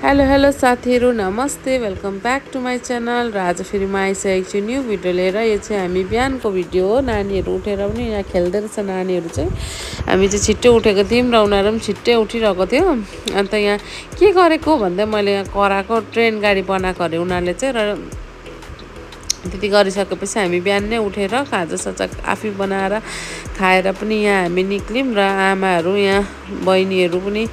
Hello hello साथीहरू नमस्ते welcome back to my channel र आज फेरि म आइसकेको छु न्यू भिडियो लिएर। यो चाहिँ हामी बिहानको भिडियो हो। नानीहरू उठेर पनि यहाँ खेल्दै रहेछ नानीहरू चाहिँ। हामी चाहिँ छिट्टै उठेको थियौँ र उनीहरू पनि छिट्टै उठिरहेको थियो। अन्त यहाँ के गरेको भन्दै मैले यहाँ कराएको ट्रेन गाडी बनाएको अरे उनीहरूले चाहिँ। र त्यति गरिसकेपछि हामी बिहान नै उठेर खाजासाजा आफै बनाएर खाएर पनि यहाँ हामी निक्ल्यौँ। र आमाहरू यहाँ बहिनीहरू पनि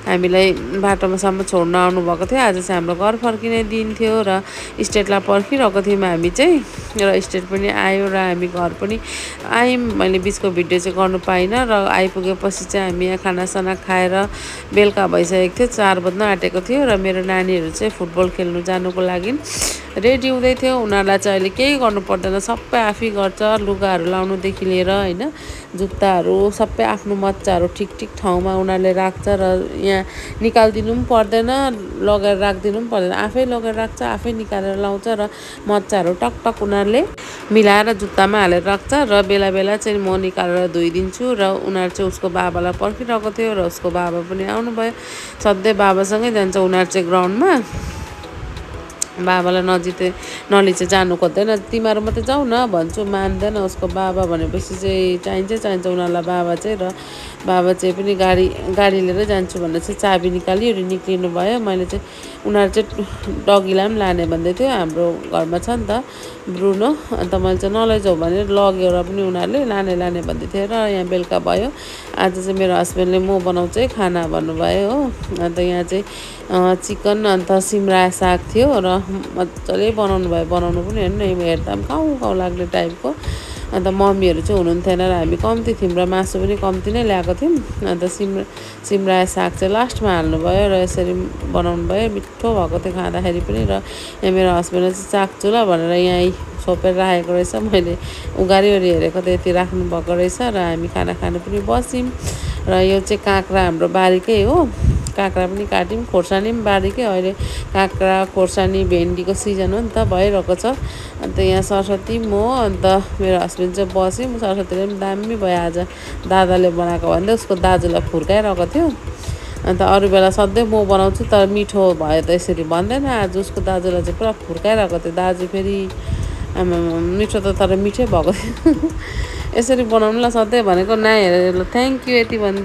हामीलाई बाटोमासम्म छोड्न आउनुभएको थियो। आज चाहिँ हाम्रो घर फर्किने दिन थियो र स्टेटलाई पर्खिरहेको थियौँ हामी चाहिँ। र स्टेट पनि आयो र हामी घर पनि आयौँ। मैले बिचको भिडियो चाहिँ गर्नु पाइनँ। र आइपुगेपछि चाहिँ हामी यहाँ खानासाना खाएर बेलुका भइसकेको थियो, 4 बज्न आँटेको थियो। र मेरो नानीहरू चाहिँ फुटबल खेल्नु जानुको लागि रेडी हुँदै थियो। उनीहरूलाई चाहिँ अहिले केही गर्नु पर्दैन, सबै आफै गर्छ। लुगाहरू लाउनुदेखि लिएर होइन, जुत्ताहरू सबै आफ्नो मच्चाहरू ठिक ठिक ठाउँमा उनीहरूले राख्छ। र यहाँ निकालिदिनु पनि पर्दैन, लगेर राखिदिनु पनि पर्दैन, आफै लगेर राख्छ, आफै निकालेर लाउँछ। र मच्चाहरू टकटक उनीहरूले मिलाएर जुत्तामा हालेर राख्छ। र बेला बेला चाहिँ म निकालेर धोइदिन्छु। र उनीहरू चाहिँ उसको बाबालाई पर्खिरहेको थियो र उसको बाबा पनि आउनुभयो। सधैँ बाबासँगै जान्छ उनीहरू चाहिँ ग्राउन्डमा। बाबालाई नली चाहिँ जानु खोज्दैन, तिमीहरू मात्रै जाऊ न भन्छु, मान्दैन। उसको बाबा भनेपछि चाहिँ चाहिन्छ उनीहरूलाई बाबा चाहिँ। र बाबा चाहिँ पनि गाडी लिएर जान्छु भनेर चाहिँ चाबी निकालियो र निक्लिनु भयो। मैले चाहिँ उनीहरू चाहिँ डगीलाई पनि लाने भन्दै थियो, हाम्रो घरमा छ नि त ब्रुनो। अन्त मैले चाहिँ नलैजाऊ भनेर लग्यो र पनि उनीहरूले लाने भन्दै थियो। र यहाँ बेलुका भयो। आज चाहिँ मेरो हस्बेन्डले म बनाउँछु है खाना भन्नुभयो हो। अन्त यहाँ चाहिँ चिकन अन्त सिमरायो साग थियो र मजाले बनाउनु पनि हेर्नु हेर्दा पनि खाउँ लाग्ने टाइपको। अन्त मम्मीहरू चाहिँ हुनुहुन्थेन र हामी कम्ती थियौँ र मासु पनि कम्ती नै ल्याएको थियौँ। अन्त सिमरायो साग चाहिँ लास्टमा हाल्नुभयो र यसरी बनाउनु भयो। मिठो भएको थियो खाँदाखेरि पनि। र यहाँ मेरो हस्बेन्डले चाहिँ चाख्छु ल भनेर यहाँ छोपेर राखेको रहेछ। मैले उघारिवरि हेरेको त यति राख्नुभएको रहेछ। र हामी खाना खानु पनि बस्यौँ। र यो चाहिँ काँक्रा हाम्रो बारीकै हो, काँक्रा पनि काट्यौँ, खोर्सानी पनि बारीकै। अहिले काँक्रा खोर्सानी भेन्डीको सिजन हो नि त, भइरहेको छ। अन्त यहाँ सरस्वती म अन्त मेरो हस्बेन्ड चाहिँ बस्यौँ। सरस्वतीले पनि दामी भयो आज, दादाले बनाएको भन्दै उसको दाजुलाई फुर्काइरहेको थियो। अन्त अरू बेला सधैँ म बनाउँछु तर मिठो भयो त यसरी भन्दैन, आज उसको दाजुलाई चाहिँ पुरा फुर्काइरहेको थियो। दाजु फेरि आमा मिठो त तर मिठै भएको थियो। यसरी बनाउनुलाई सधैँ भनेको नहेरेर ल थ्याङ्क यू यति भन्दै